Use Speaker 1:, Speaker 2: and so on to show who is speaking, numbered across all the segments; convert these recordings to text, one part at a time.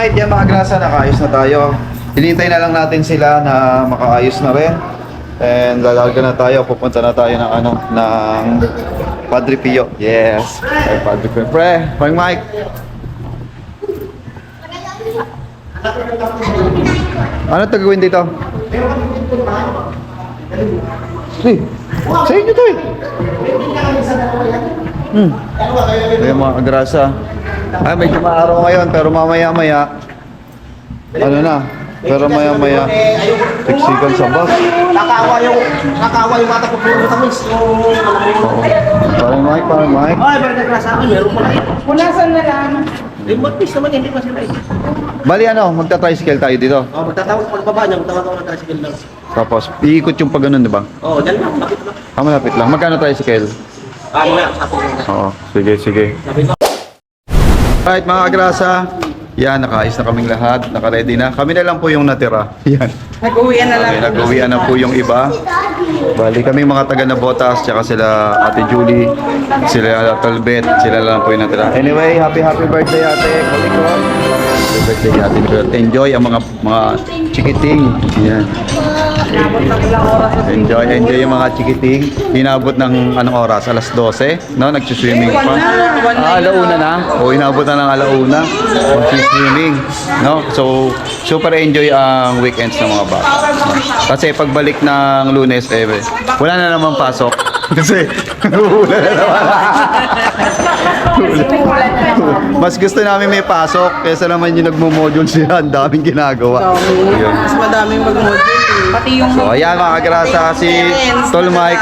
Speaker 1: Right, yan mga grasa, nakaayos na tayo. Hinintay na lang natin sila na makaayos na rin. And lalarga na tayo, pupunta na tayo ng Padre Pio. Yes, ay Padre Pio. Pre, Pang Mike. Ano tagawin dito? Sa inyo to eh. Ayan mga grasa. Ay, medyo maaraw ngayon, pero mamaya-maya, ano na, pero maya-maya, siksikan sa bus.
Speaker 2: Nakawa yung mata ko puro tamis.
Speaker 1: Parang Mike.
Speaker 2: Ay, balik na sa akin, meron pa na.
Speaker 3: Punasan na lang.
Speaker 2: Remote piece naman, hindi pa sila eh.
Speaker 1: Bali ano, magta-tricycle tayo dito.
Speaker 2: Oh, magtatawag pagbaba niya, magtatawag ng tricycle lang.
Speaker 1: Tapos, iikot yung pag ganun, di ba?
Speaker 2: Oh, dyan lang, bakit lang.
Speaker 1: Malapit lang. Magkano tricycle?
Speaker 2: Ano na, sa akin.
Speaker 1: Oo, sige.
Speaker 2: Sabi ko.
Speaker 1: Alright mga grasa, yan, nakaayos na kaming lahat, naka-ready na. Kami na lang po yung natira. Yan.
Speaker 3: Nag-uwian na lang.
Speaker 1: Nag-uwian na po yung iba. Bali kami mga taga Nabotas, tsaka sila Ate Julie, sila Talbet, sila lang po yung natira. Anyway, happy birthday Ate Kalikon. Happy birthday Ate Kalikon. Enjoy ang mga chikiting. Yan. Enjoy yung mga chikiting. Inabot ng anong oras? Alas 12, no? Nagsuswimming pa. Alauna na. O inabot na ng alauna. Mag-swimming, no? So, super enjoy ang weekends ng mga bata. Kasi pagbalik ng Lunes, wala na naman pasok. Kasi, wala na naman. Mas gusto namin may pasok kaysa naman yung nagmo-module sila. Ang daming ginagawa. Yun.
Speaker 3: Mas madaming mag-module. Pati yung
Speaker 1: So, ayan mga kagrasa, si Tol Mike.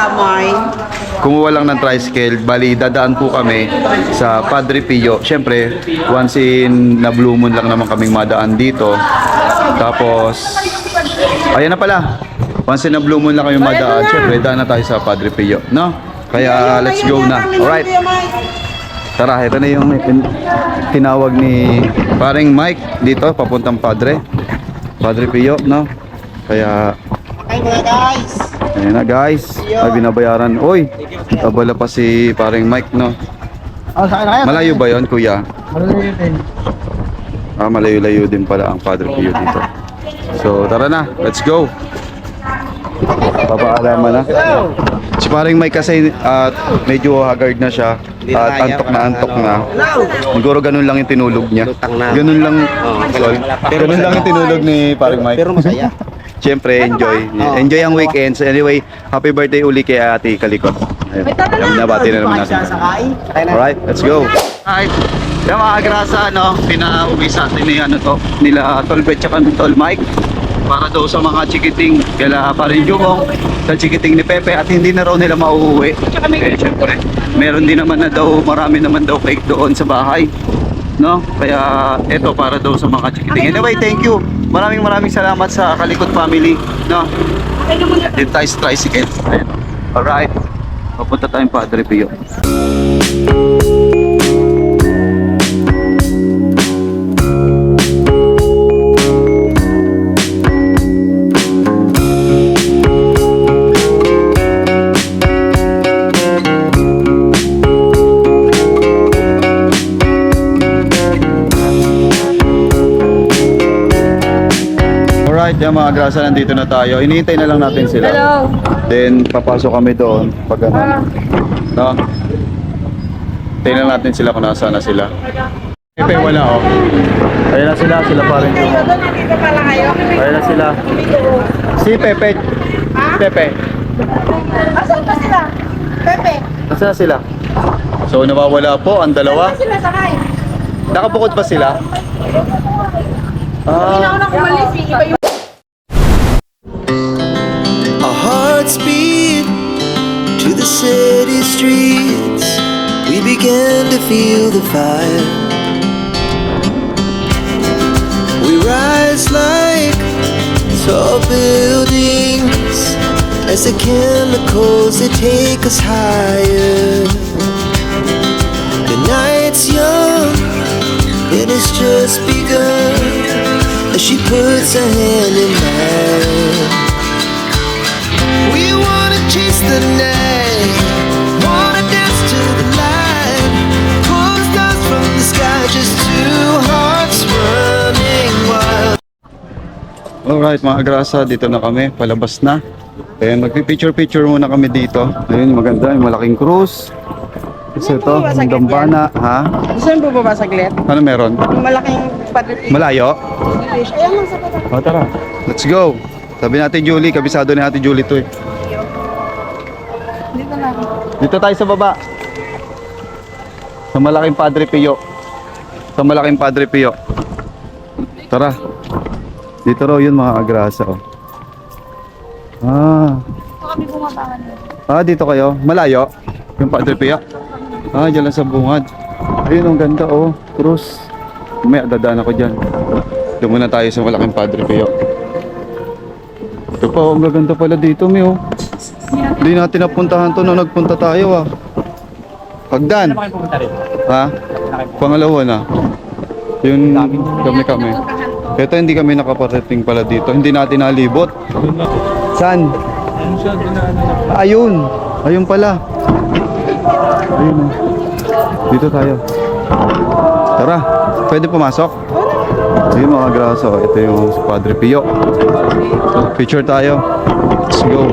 Speaker 1: Kumuha lang ng tricycle, bali dadaan po kami sa Padre Pio. Siyempre, once in na Blue Moon lang naman kaming madaan dito. Tapos, ayan na pala. Once in na Blue Moon lang kami madaan, siyempre daan na tayo sa Padre Pio, no? Kaya let's go na. Alright. Tara, ito na yung tinawag ni paring Mike dito, papuntang Padre Pio, no? Kaya
Speaker 2: Ay mga guys!
Speaker 1: ayan na guys, ay binabayaran. Oy, abala pa si paring Mike, no?
Speaker 2: Oh, saan na kayo?
Speaker 1: Malayo ba yon kuya? Malayo-layo din pala ang Padre Pio dito. So tara na, let's go. Papaalaman na. Si paring Mike kasi medyo haggard na siya at antok na. Siguro ganun lang yung tinulog niya. Ganun lang. Ganun lang yung tinulog ni paring Mike.
Speaker 2: Pero masaya.
Speaker 1: Siyempre, enjoy ang weekends. Anyway, happy birthday uli kay Ate Kalikot. Ayun, nabati na naman natin. Alright, let's go. Alright, yung mga grasa, pinauwi sa atin nila Tolbet tsaka Tol Mike para daw sa mga chikiting kala pa rin yung sa chikiting ni Pepe at hindi na raw nila mauuwi. Siyempre, meron din naman na daw, marami naman daw cake doon sa bahay. No? Kaya eto para daw sa mga chikiting. Anyway, thank you. Maraming salamat sa Kalikot family, no? Dito tayo sa tricycle. Ayun. Alright. Papunta tayong Padre Pio. Alright, yung mga grasa, nandito na tayo. Hinihintay na lang natin sila.
Speaker 3: Hello.
Speaker 1: Then, papasok kami doon pag ano. No? Hintayin lang natin sila kung nasaan na sila. Pepe, wala oh. Ayan na sila pa rin.
Speaker 3: Nandito pala kayo.
Speaker 1: Ayan na sila. Si Pepe. Pepe.
Speaker 3: Asan pa sila? Pepe.
Speaker 1: Nasaan na sila? So, nawawala po ang dalawa.
Speaker 3: Saan sila sakay?
Speaker 1: Nakabukod ba sila?
Speaker 3: Hindi na ako nang umalis. Iba yung
Speaker 4: Our hearts beat to the city streets. We began to feel the fire. We rise like tall buildings as the chemicals they take us higher. The night's young, it has just begun as she puts her hand in mine. We wanna chase the night, wanna dance to the light, pull stars from the sky, just two hearts running.
Speaker 1: Alright mga grasa, dito na kami, palabas na. Ayan, magpipicture-picture muna kami dito. Ayun, maganda, yung malaking cruise. Kasi ito, yung dambana, ha?
Speaker 3: Gusto mo bumaba saglit?
Speaker 1: Ano meron?
Speaker 3: Yung malaking padre.
Speaker 1: Malayo?
Speaker 3: English. Ayan lang sa pata.
Speaker 1: O, tara. Let's go. Sabi natin Julie, kabisado ni Ate Julie to eh.
Speaker 3: Dito na.
Speaker 1: Dito tayo sa baba. Sa malaking Padre Pio. Sa malaking Padre Pio. Tara. Dito raw yun mga agrasa. Oh.
Speaker 3: Ito kami bumabangan nyo.
Speaker 1: Dito kayo. Malayo. Yung Padre Pio. Dyan lang sa bungad. Ayun, ang ganda oh. Cruise. May dadaan ako dyan. Doon muna tayo sa malaking Padre Pio. Ito pa, ang gaganda pala dito, Mio. Hindi natin napuntahan to nung nagpunta tayo, ah. Hagdan.
Speaker 2: Ano kayo pumunta rin?
Speaker 1: Ha? Pangalawa na. Yung kami. Ito hindi kami nakaparating pala dito. Hindi natin nalibot. Saan? Ayun. Ayun pala. Ayun. Dito tayo. Tara. Pwede pumasok? Ayun mga graso. Ito yung Padre Pio. So, picture tayo. Let's go.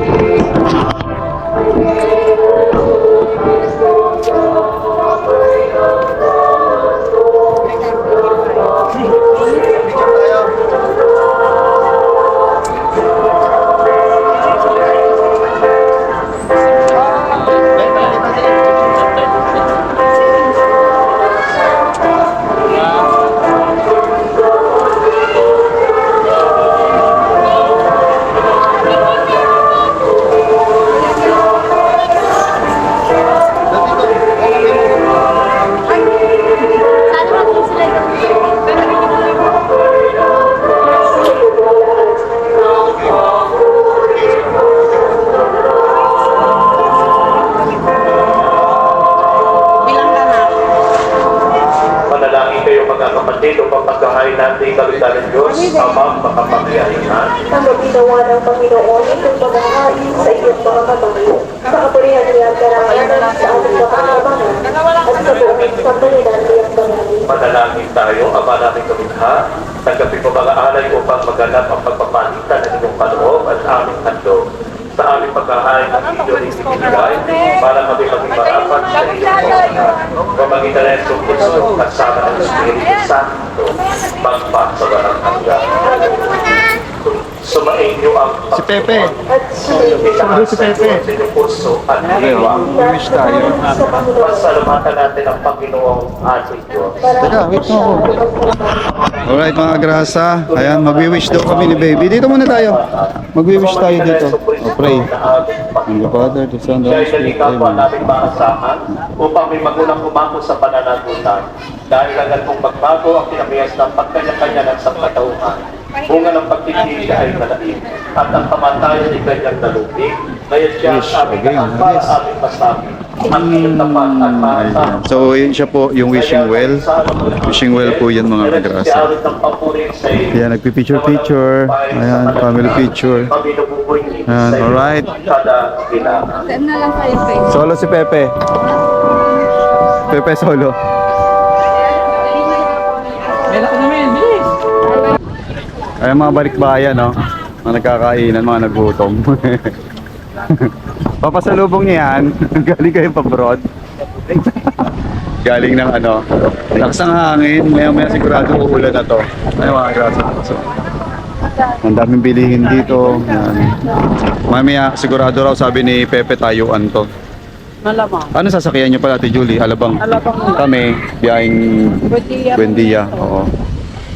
Speaker 5: Kapatid, upang pagkahain natin kalutan ng Diyos, Ama, makapangyarihan.
Speaker 6: Ang ginawa ng Panginoon itong paghahain sa iyong mga kamay, sa kapurihan niya at karangalan sa aming kapanabangan, at sa buong sandalinang iyong bangalan.
Speaker 5: Manalangin tayo, Ama namin kamikha, tanggapin mo mga alay upang maganap ang pagpapalitan ng iyong kaloob at aming handog. Sa aming pagkahain ng iyong ibinigay, para kami maging marapat sa iyong pagkahain. Pamagitan ng Yesu Cristo at sama ng Espiritu Santo, magpasawalang hanggan. Sumain niyo ang
Speaker 1: Si Pepe.
Speaker 5: Itaas sa inyong puso at diwa.
Speaker 1: Wish tayo.
Speaker 5: Pasalamatan natin ang Panginoong ating Diyos.
Speaker 1: Teka, wait mo ako. Alright mga grasa. Ayan, magwi-wish daw kami ni Baby. Dito muna tayo. Magwi-wish tayo dito. O pray. In the Father, the Son, the
Speaker 5: Siya
Speaker 1: Holy
Speaker 5: ay
Speaker 1: Spirit.
Speaker 5: nalikapwa
Speaker 1: Amen.
Speaker 5: namin maasahan upang may magulang umako sa pananagutan. Dahil agad pong magbago ang pinamiyas ng pagkanya-kanya ng sangkatauhan. Bunga ng pagtitili ay malalim at ang kamatayan ay kanyang nalupig. Ngayon siya ang aming daan para aming masabi. Ang iyong tapat at maasahan.
Speaker 1: Ayan. So yun siya po yung wishing well. Wishing well po yan mga kagrasa. Ayan, nagpipicture-picture. Ayan, family picture. Ayan, alright.
Speaker 3: Send na lang kayo, Faye.
Speaker 1: Solo si Pepe. Pepe solo. Ayan mga balikbayan, no? Mga nagkakainan, mga nagutom. Papasalubong niya yan. Galing kayo pa-broad. Galing ng ano, lakas ng hangin. Maya-maya sigurado uulan na to. Ay mga grasa. So, ang daming bilihin dito. Yan. Mamaya sigurado raw sabi ni Pepe tayuan to.
Speaker 3: Malamang.
Speaker 1: Ano sasakyan niyo pala, Ate Julie? Alabang.
Speaker 3: Alabang.
Speaker 1: Kami, biyahing Buendia. Oo.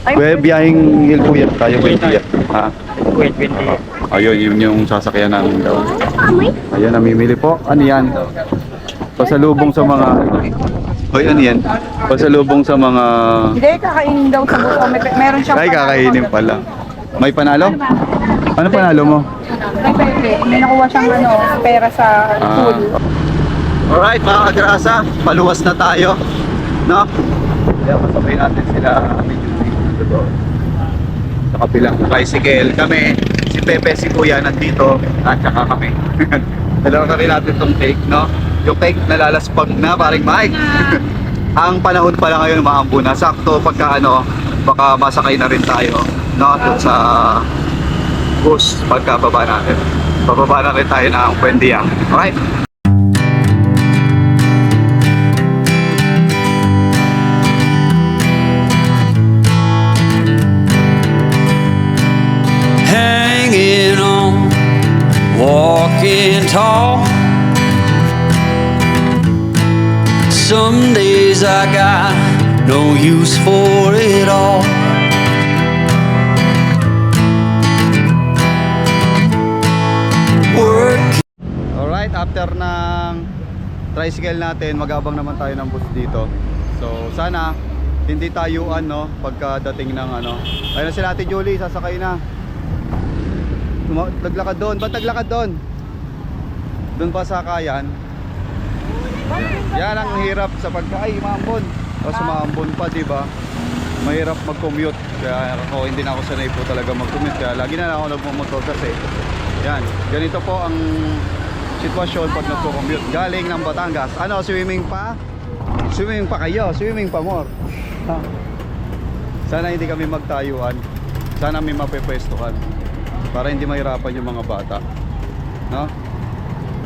Speaker 1: Biyahing Hilpuyat tayo, Buendia. Ha? Ayun, yun yung sasakyan namin daw. Ayan, namimili po. Ano yan? Pasalubong sa mga... Hoy, ano yan? Pasalubong sa mga...
Speaker 3: Hindi, kakainin daw sa buko. Meron siyang
Speaker 1: Ay, kakainin pala. May panalo? Ano panalo mo?
Speaker 3: May Pepe. May nakuha siyang pera sa pool.
Speaker 1: Alright mga kagrasa, paluwas na tayo. No? Kaya masabay natin sila sa kapilang bicycle. Kami, si Pepe, si Kuya nandito at saka kami. Dalawa na rin natin itong take, no? Yung take nalalaspag na, paring Mike. Ang panahon pala ngayon maambo na. Sakto pagka ano, baka masakay na rin tayo, no? Doon sa bus pagkababa natin. Bababa na rin tayo ng Buendia. Alright?
Speaker 7: Hanging on, walking tall. Some days I got no use for it all. Work.
Speaker 1: Alright, after ng tricycle natin, mag-abang naman tayo ng bus dito. So, sana hindi tayuan, no, pagkadating ng ano. Ayun na si Ate Julie, sasakay na. Naglakad doon. Ba't naglakad doon? Doon pa sa Kayan. Yan ang hirap sa ay, maambon. O sumaambon pa, di ba? Mahirap mag-commute. Kaya ako, hindi na ako sanay po talaga mag-commute. Kaya lagi na ako nagmumotor kasi. Yan, ganito po ang sitwasyon pag nagko-commute. Galing ng Batangas. Ano, swimming pa? Swimming pa kayo, swimming pa more. Ha? Sana hindi kami magtayuan. Sana may mapepwestuhan para hindi mahirapan yung mga bata, no?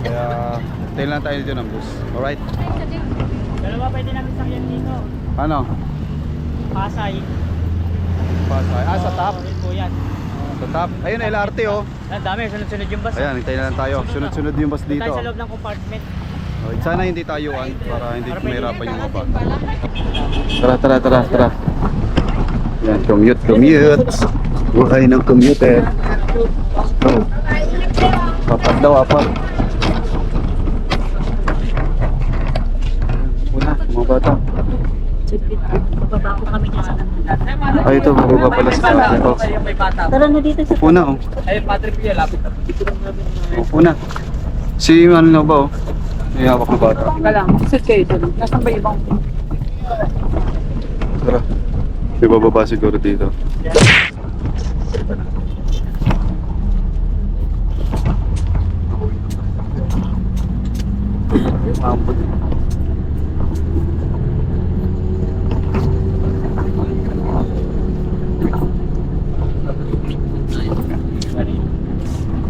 Speaker 1: Kaya tayo lang tayo dito ng bus. Alright?
Speaker 2: Dalawa pwede namin sakyan dito.
Speaker 1: Ano?
Speaker 2: Pasay.
Speaker 1: Pasay. Ah, sa top?
Speaker 2: Rin po yan.
Speaker 1: Sa top. Ayun, LRT oh.
Speaker 2: Ang dami, sunod-sunod yung bus.
Speaker 1: Ayan, hintay na lang tayo. Sunod-sunod yung bus
Speaker 2: Tayo
Speaker 1: dito.
Speaker 2: sa loob ng compartment.
Speaker 1: Okay, sana hindi tayuan para hindi mahirapan yung mga bata.
Speaker 3: Pala.
Speaker 1: Tara. Yan, commute. Buhay ng commute eh. Oh. Apat daw, apat. Una, mga bata.
Speaker 6: Bababa ko kami niya sa
Speaker 1: Ay, ito, bababa pala sa klase ko.
Speaker 6: Tara na dito sa
Speaker 1: Una, oh.
Speaker 2: Ay, Patrick Pia, lapit na.
Speaker 1: Una. Si ano na ba, oh? May hawak na bata.
Speaker 3: Teka lang, sit kayo dun. Nasaan ba ibang?
Speaker 1: Tara. May bababa siguro dito.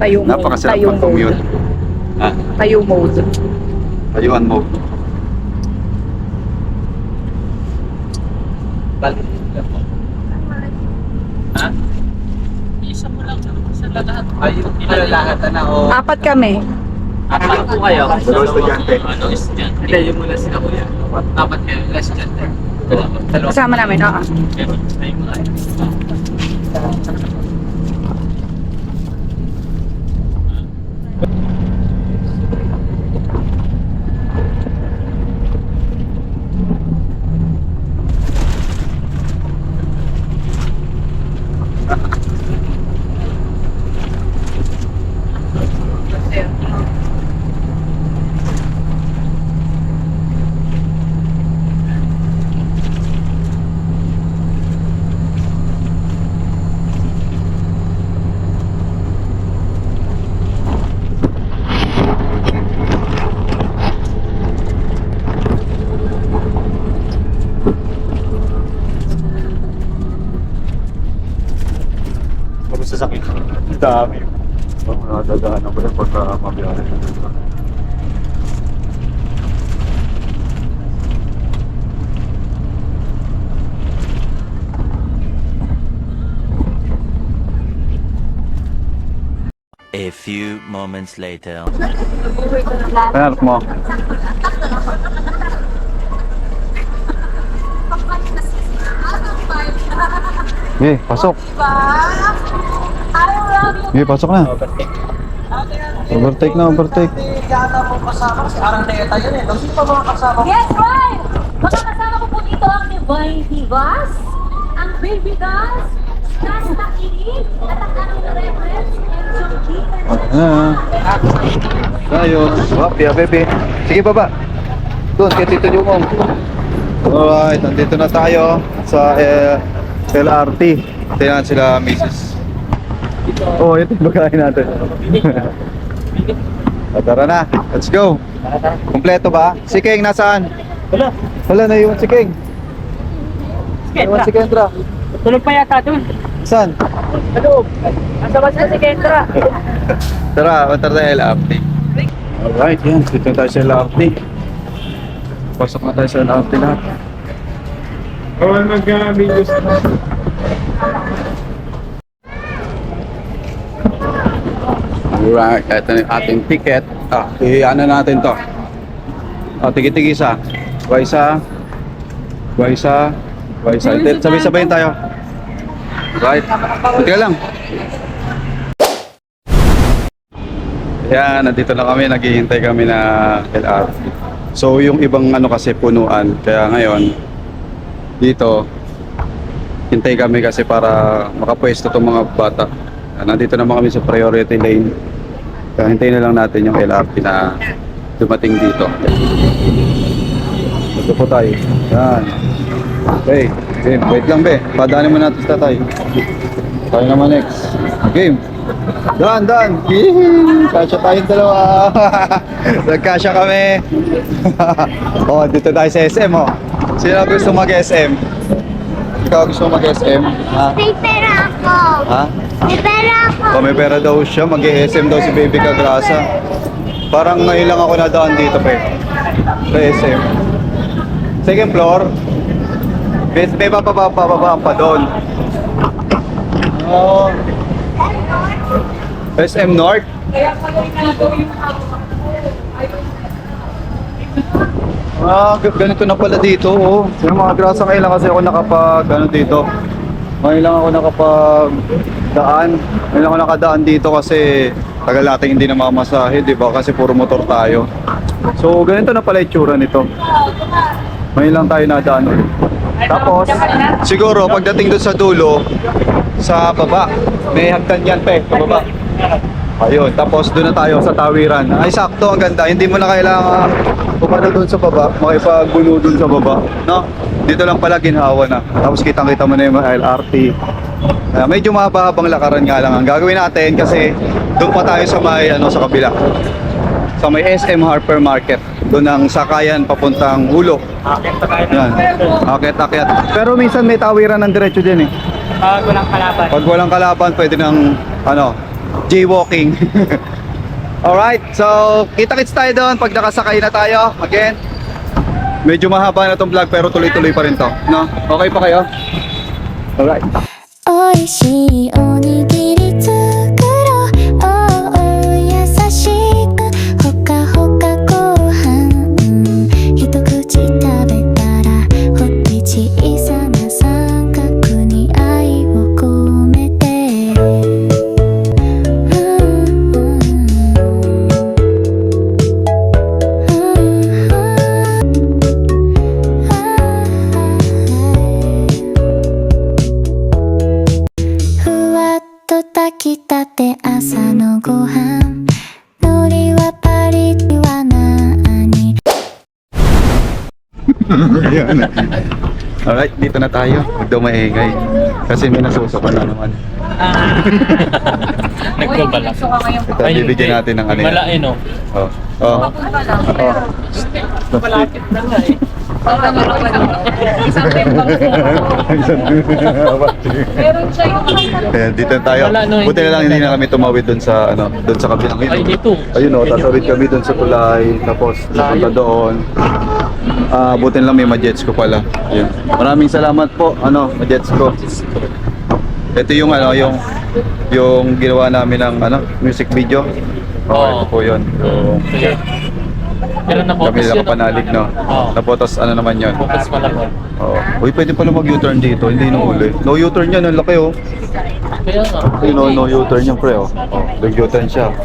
Speaker 1: Napakasarap ng commute. Ha?
Speaker 3: Tayo mode.
Speaker 1: Tayuan mo.
Speaker 2: Ha? Isa mo lang sa lahat. Ayun, lahat na o.
Speaker 3: Apat kami.
Speaker 2: Apat po kayo.
Speaker 1: Mga estudyante.
Speaker 2: Ano, estudyante? Hindi, yung muna sila kuya. Apat kayo, estudyante. Dalawa.
Speaker 3: Kasama namin, oo.
Speaker 2: Ayun mga kayo.
Speaker 1: Sasakit. Dami. Nadadaanan ko yan pagka mabiyahe.
Speaker 8: A few moments later.
Speaker 1: Hanap mo. Okay, pasok. Okay, pasok na. Overtake na, overtake.
Speaker 6: Yes, right! Makakasama ko po dito ang Divine Divas, ang Baby Dolls, Nasta Kinig, at ang aming reference,
Speaker 1: Tayo. Wapya, bebe. Sige, baba. Doon, kay Tito Jumong. Alright, nandito na tayo sa LRT. Tingnan sila, Mrs. Oh, ito yung bagahe natin. Tara na, let's go. Kompleto ba? Si King, nasaan? Wala na yung si King. Si Kendra.
Speaker 2: Tulog pa yata dun.
Speaker 1: Saan? Tara, punta tayo LRT. Alright, yan. Dito na tayo sa LRT. Pasok na tayo sa LRT lahat.
Speaker 2: Bawal mag-videos na.
Speaker 1: Alright, ito na yung ating ticket. Iyan na natin to. Tigi-tigisa. Isa. Sabay-sabayin tayo. Right. Teka lang. Yan, nandito na kami. Naghihintay kami na LRT. So, yung ibang ano kasi punuan. Kaya ngayon, dito, hintay kami kasi para makapwesto itong mga bata. Nandito naman kami sa priority lane. Kaya hintayin na lang natin yung LRT na dumating dito. Ito po tayo. Yan. Okay. Game. Wait lang, be. Padaanin mo natin sa tatay. Tayo naman next. Game. Dan. Hihihi. Kasya tayong dalawa. Nagkasya kami. Oh, dito tayo sa SM, oh. Sino gusto mag-SM? Ikaw gusto mag-SM? Ha?
Speaker 6: May pera ako.
Speaker 1: Ha?
Speaker 6: May pera ako.
Speaker 1: Oh, may pera daw siya. Mag-SM daw si Baby Kagrasa. Parang ngayon lang ako nadaan dito, pe. Sa SM. Second floor. May papababaan pa doon. Oh. SM North. Ganito na pala dito, oh. Yung mga grasa ngayon lang kasi ako dito. Ngayon lang ako nakapag-daan. Ngayon lang ako nakadaan dito kasi tagal natin hindi na mamasahe, di ba? Kasi puro motor tayo. So, ganito na pala itsura nito. Ngayon lang tayo nadaan. Tapos, siguro pagdating doon sa dulo, sa baba, may hagdan yan, pe, sa baba. Ayun, tapos doon na tayo sa tawiran. Ay, sakto, ang ganda. Hindi mo na kailangan pumano doon sa baba, makipagbuno doon sa baba, no? Dito lang pala ginhawa na. Tapos kitang-kita mo na yung mga LRT. Medyo mahaba-habang lakaran nga lang ang gagawin natin kasi doon pa tayo sa may sa kabila. Sa may SM Harper Market. Doon ang sakayan papuntang Hulo. Yan. Akyat. Pero minsan may tawiran ng diretso din eh.
Speaker 2: Pag walang kalaban.
Speaker 1: Pag walang kalaban, pwede ng jaywalking. Alright, so kita-kits tayo doon pag nakasakay na tayo. Again, medyo mahaba na tong vlog pero tuloy-tuloy pa rin to, no? Okay pa kayo? Alright.
Speaker 6: おいしいおにぎり作ろう優しくほかほかご飯一口食べたらほって小さな三角に愛を込めてふわっと炊きたて朝のご飯海苔はパリッはなーに
Speaker 1: Alright, dito na tayo. Huwag daw maingay. Kasi may nasusuka na naman.
Speaker 2: Nagbabalak.
Speaker 1: Ito, bibigyan natin ng ano yan.
Speaker 2: Malain, no?
Speaker 1: Oh. Oh. Oh.
Speaker 2: Malapit na nga eh.
Speaker 1: Ayan, dito na tayo. Buti na lang hindi na kami tumawid doon sa doon sa kabilang ito.
Speaker 2: Ay, dito.
Speaker 1: Ayun oh, tatawid kami doon sa tulay, tapos napunta doon. Buti na lang may majets ko pala. Ayun. Maraming salamat po, majets ko. Ito yung yung ginawa namin ng music video. Ito po 'yon. Yung
Speaker 2: Kailan na
Speaker 1: kami
Speaker 2: focus
Speaker 1: lang
Speaker 2: yun?
Speaker 1: kapanalig, no?
Speaker 2: Oo.
Speaker 1: Tapos naman 'yon?
Speaker 2: Focus pa lang.
Speaker 1: Oo. Uy, pwede pala mag-U-turn dito, hindi nung uli. No U-turn yan, ang laki oh.
Speaker 2: Kaya nga.
Speaker 1: No U-turn yan, pre oh. Nag-U-turn siya.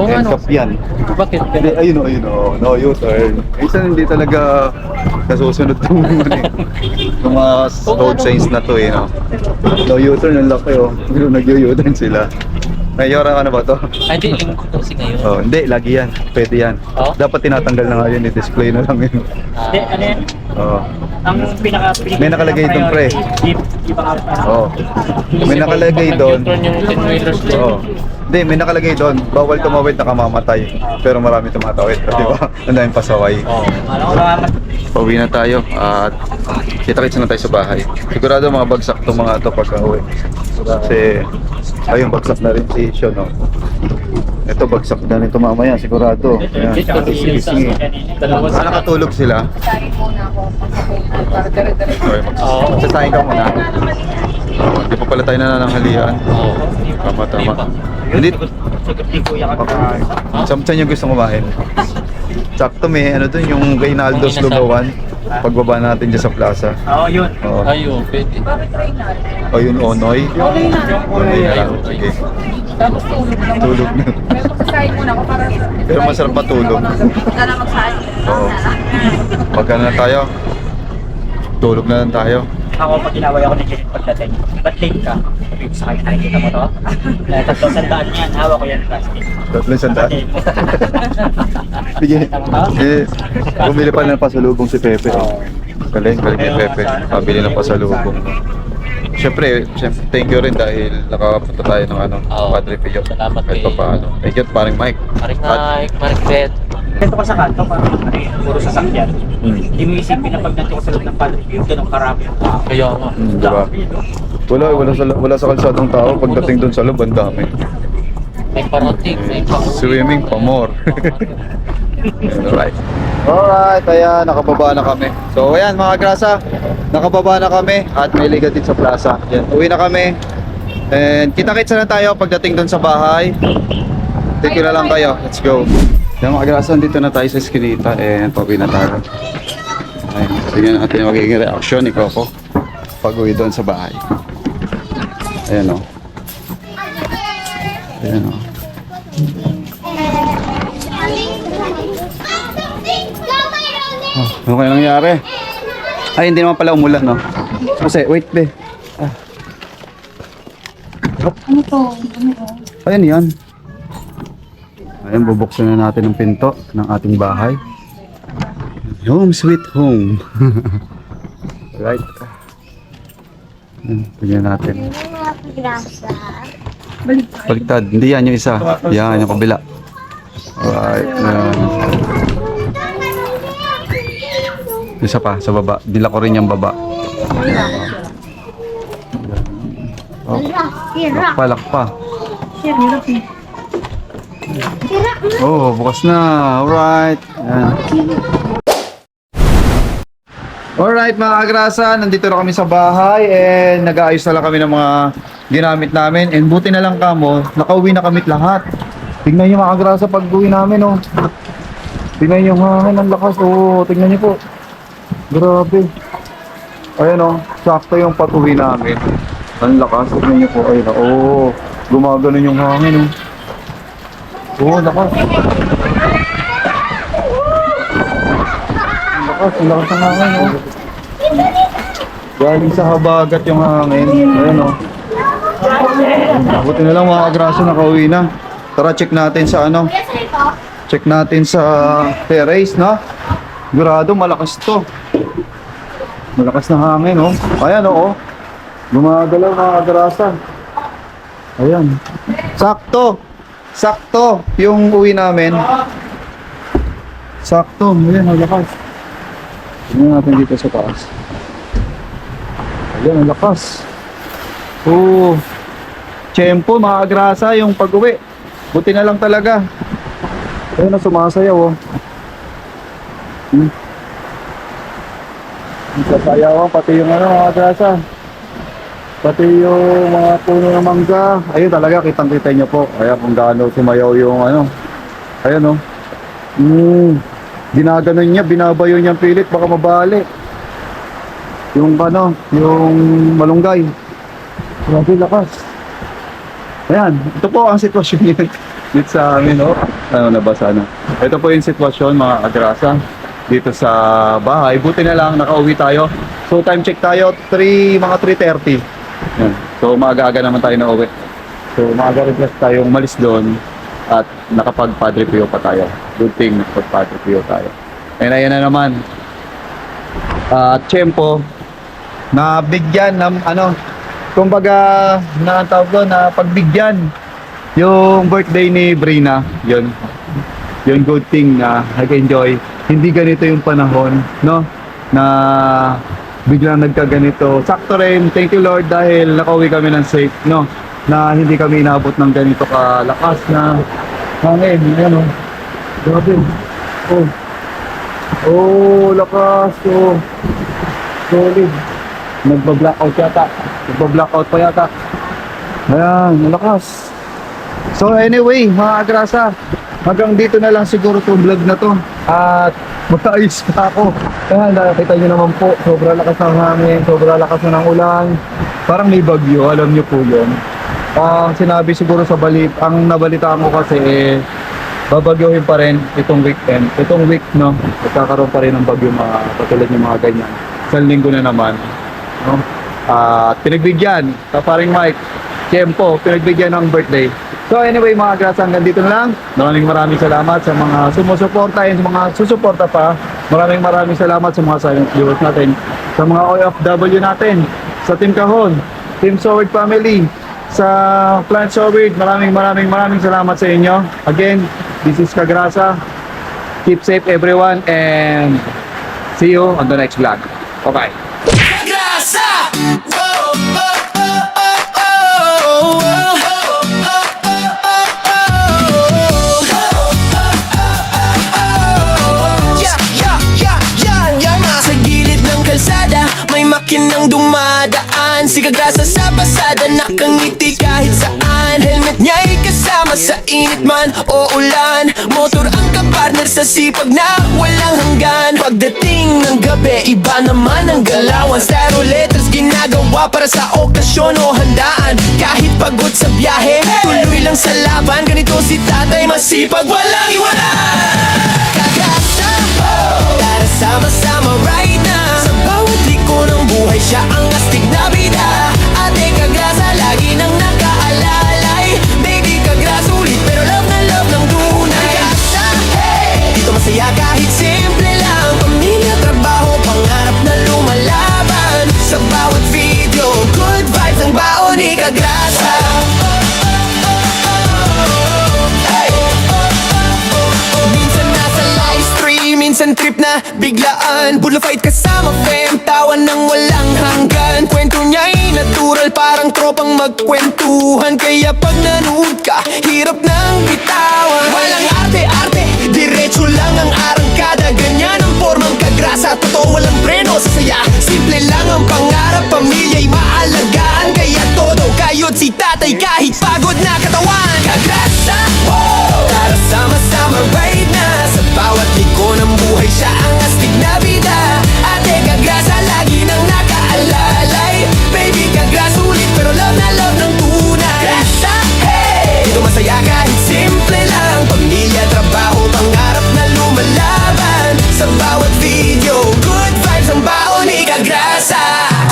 Speaker 2: Oo,
Speaker 1: Handcuff yan.
Speaker 2: Bakit?
Speaker 1: Hindi, ayun oh, no U-turn. Minsan hindi talaga nasusunod yung mga road signs na to eh, no? No U-turn, ang laki oh. Nag-U-turn sila. Mayor, ano ba to?
Speaker 2: Ay, hindi. Lingkod kasi ngayon.
Speaker 1: Oh, hindi, lagi yan. Pwede yan.
Speaker 2: Oh?
Speaker 1: Dapat tinatanggal na nga yun, i-display na lang yun.
Speaker 2: Hindi, ano yan?
Speaker 1: Oo.
Speaker 2: Ang
Speaker 1: May nakalagay doon, pre. Oo. May nakalagay doon.
Speaker 2: Nag-U-turn yung 10 wheelers din.
Speaker 1: Oo. Hindi, may nakalagay doon. Bawal tumawid, nakamamatay. Pero marami tumatawid. Di ba? Ang daming pasaway. Pauwi na tayo at kita-kits na tayo sa bahay. Sigurado mga bagsak itong mga ito pagka-uwi. Kasi ayun, bagsak na rin si Sean, no? Ito bagsak na rin ito mamaya, sigurado. Ayan, gising-gising eh. Nakatulog sila.
Speaker 3: Sahin muna ako. Para dire-diretso.
Speaker 1: Okay, magsasahin ka muna. Hindi pa pala tayo nanananghalian. Tama. Hindi. Saan yung gusto kumain? Sakto may ano dun, yung kay Naldo's Lugawan. Pagbaba natin dyan sa plaza.
Speaker 2: Yun.
Speaker 1: Oo.
Speaker 2: Ayun, pwede.
Speaker 3: Bakit Reynald?
Speaker 1: O yun, Onoy.
Speaker 3: Okay na.
Speaker 1: Onoy na lang. Sige.
Speaker 3: Tapos tulog naman.
Speaker 1: Tulog na.
Speaker 3: Pero magsasahin muna ako para...
Speaker 1: Pero masarap matulog.
Speaker 3: Huwag na magsahin.
Speaker 1: Oo. Pagka na tayo, tulog na lang tayo.
Speaker 2: Ako, pag ginaway ako ni Janet pagdating, ba't late ka? Sabi ko sa kanya, nakikita mo to? 300 yan, hawak ko yan plastic.
Speaker 1: Tatlong sandaan. Sige. Bumili pa ng pasalubong si Pepe. Galing ni Pepe. Pabili ng pasalubong. Siyempre, thank you rin dahil nakapunta tayo ng Padre Pio.
Speaker 2: Salamat
Speaker 1: Kahit pa paano. Thank you, paring Mike.
Speaker 2: Maring Mike, Maring Beth. Dito ka sa kanto, parang puro sasakyan. Hindi mo isipin na pag nandito ka sa loob ng Padre Pio, ganun karami yung tao. Kaya nga.
Speaker 1: Diba? Wala sa kalsadong tao. Pagdating doon sa loob, ang dami.
Speaker 2: May parating, may
Speaker 1: Swimming pa more. Alright, ayan, nakababa na kami. So ayan mga grasa, nakababa na kami at may liga din sa plaza. Yan, uwi na kami. And kita-kits na tayo pagdating doon sa bahay. Thank you na lang kayo. Let's go. Yan mga grasa, dito na tayo sa eskinita and pauwi na tayo. Ayan, tingnan natin yung magiging reaction ni Coco pag uwi doon sa bahay. Ayan o. Ayan o. Ano kaya nangyari? Ay, hindi naman pala umulan, no? Kasi, wait, be.
Speaker 3: Ano to?
Speaker 1: Ayan yan. Ayan, bubuksan na natin ang pinto ng ating bahay. Home sweet home. Right. Ayan, tignan natin. Baliktad. Hindi yan yung isa. Yan, yung kabila. Alright. Ayan. Isa pa, sa baba. Dila ko rin yung baba. Oh. Lakpa. Oh, bukas na. Alright. Ayan. Alright mga agrasa, nandito na kami sa bahay and nag-aayos na lang kami ng mga ginamit namin and buti na lang kamo, nakauwi na kami lahat. Tingnan nyo mga agrasa pag uwi namin, oh. Tingnan nyo hangin, ang lakas, oh. Tingnan nyo po. Grabe. Ayan, oh, sakto yung pag-uwi namin. Ang lakas, tingnan nyo po. Ayun, oh, gumaganon yung hangin, oh. Oh, lakas. Ang lakas ng hangin, oh. Galing sa habagat yung hangin. Ayan, oh. Buti na lang mga agraso, nakauwi na. Tara, check natin sa ano. Check natin sa terrace, no? Sigurado, malakas to. Malakas na hangin, oh. Ayan, oh. Gumagalaw mga agrasa. Ayan. Sakto. Sakto yung uwi namin. Sakto. Ayan, ang lakas. Tingnan natin dito sa taas. Ayan, ang lakas. Oh. Tiyempo, mga agrasa, yung pag-uwi. Buti na lang talaga. Ayun na, sumasayaw, oh. Sasayaw, oh. Pati yung ano, mga agrasa. Pati yung mga puno ng mangga. Ayun talaga, kitang-kita nyo po. Kaya kung gaano sumayaw yung ano. Ayun, oh. Ginaganon niya, binabayo niya ang pilit, baka mabali. Yung ano, yung malunggay. Grabe lakas. Ayan, ito po ang sitwasyon yun dito sa amin, oh. Ano, nabasa na. Ito po yung sitwasyon, mga agrasa, dito sa bahay. Buti na lang, nakauwi tayo. So, time check tayo, mga 3:30. Ayan. So, maaga-aga naman tayo na uwi. So, maaga rin plus tayong umalis doon at nakapag-Padre Pio pa tayo. Good thing, nakapag-Padre Pio tayo. And ayan na naman. Tiyempo, na bigyan ng ano, kumbaga, na tawag doon, na pagbigyan yung birthday ni Brina, yun good thing na nag-enjoy. Hindi ganito yung panahon, no? Na biglang nagkaganito. Sakto rin, thank you Lord dahil nakauwi kami ng safe, no? Na hindi kami inabot ng ganito kalakas na hangin. Ayan o. Grabe. Oh. Oh, lakas. Oh. Solid. Nagba-blackout yata. Nagba-blackout pa yata. Ayan, malakas. So anyway, mga agrasa, hanggang dito na lang siguro itong vlog na to. At magkaayos pa ako. Kaya nakita nyo naman po, sobrang lakas ng hangin, sobrang lakas na ng ulan. Parang may bagyo, alam nyo po yun. Ang sinabi siguro sa ang nabalitaan ko kasi babagyohin pa rin itong weekend. Itong week, no, magkakaroon pa rin ng bagyo mga katulad ng mga ganyan. Isang linggo na naman, no? At pinagbigyan, paring Mike, Tiempo, pinagbigyan ng birthday. So anyway mga grasa, hanggang dito na lang. Maraming salamat sa mga sumusuporta and sa mga susuporta pa. Maraming salamat sa mga silent viewers natin, sa mga OFW natin, sa Team Kahon, Team Soward Family, sa Plant Soward. Maraming salamat sa inyo. Again, this is Kagrasa. Keep safe everyone and see you on the next vlog. Bye-bye.
Speaker 9: Makinang dumadaan, si Kagrasa sa pasada, nakangiti kahit saan. Helmet niya'y kasama sa init man o ulan. Motor ang kapartner sa sipag na walang hanggan. Pagdating ng gabi, iba naman ang galawan. Styro letters ginagawa para sa okasyon o handaan. Kahit pagod sa biyahe, tuloy lang sa laban. Ganito si tatay, masipag, walang iwanan. Kagrasa, tara sama-sama right now. Sa bawat liko ng buhay, siya ang astig na bida. Ate Kagrasa, lagi nang nakaalalay. Baby Kagrasa, ulit pero love na love ng tunay. Kagrasa, hey! Dito masaya kahit simple lang. Pamilya, trabaho, pangarap na lumalaban. Sa bawat video, good vibes ang baon ni Kagrasa. Minsan trip na biglaan, bulo fight kasama fam, tawan ng walang hanggan. Kwento niya'y natural, parang tropang magkwentuhan. Kaya pag nanood ka, hirap nang bitawan. Walang arte-arte, diretso lang ang arangkada. Ganyan ang formang Kagrasa, totoo walang preno sa saya. Simple lang ang pangarap, pamilya'y maalagaan. Kaya todo kayod si tatay kahit pagod na katawan. Kagrasa, wow! Tara sama-sama right na. Sa bawat liko ng buhay, siya ang astig na bida. Ate Kagrasa, lagi nang nakaalalay. Baby Kagrasa, ulit pero love na love ng tunay. Kagrasa, hey! Dito masaya kahit simple lang. Pamilya, trabaho, pangarap na lumalaban. Sa bawat video, good vibes ang baon ni Kagrasa.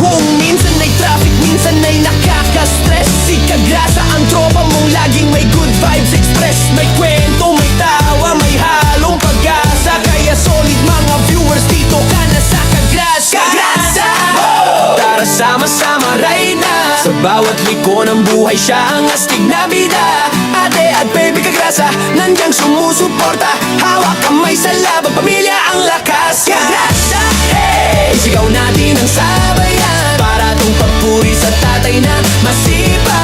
Speaker 9: Kung minsan ay traffic, minsan ay nakaka-stress, si Kagrasa ang tropa mong laging may good vibes express. May kwento, may tawa, may halong pag-asa. Kaya solid mga viewers, dito ka na sa Kagrasa. Kagrasa! Tara sama-sama right na. Sa bawat liko ng buhay, siya ang astig na bida. Ate at baby Kagrasa, nandiyan sumusuporta. Hawak kamay sa laban, pamilya ang lakas. Kagrasa, hey! Isigaw natin ang sabayan, para tong papuri sa tatay na masipag.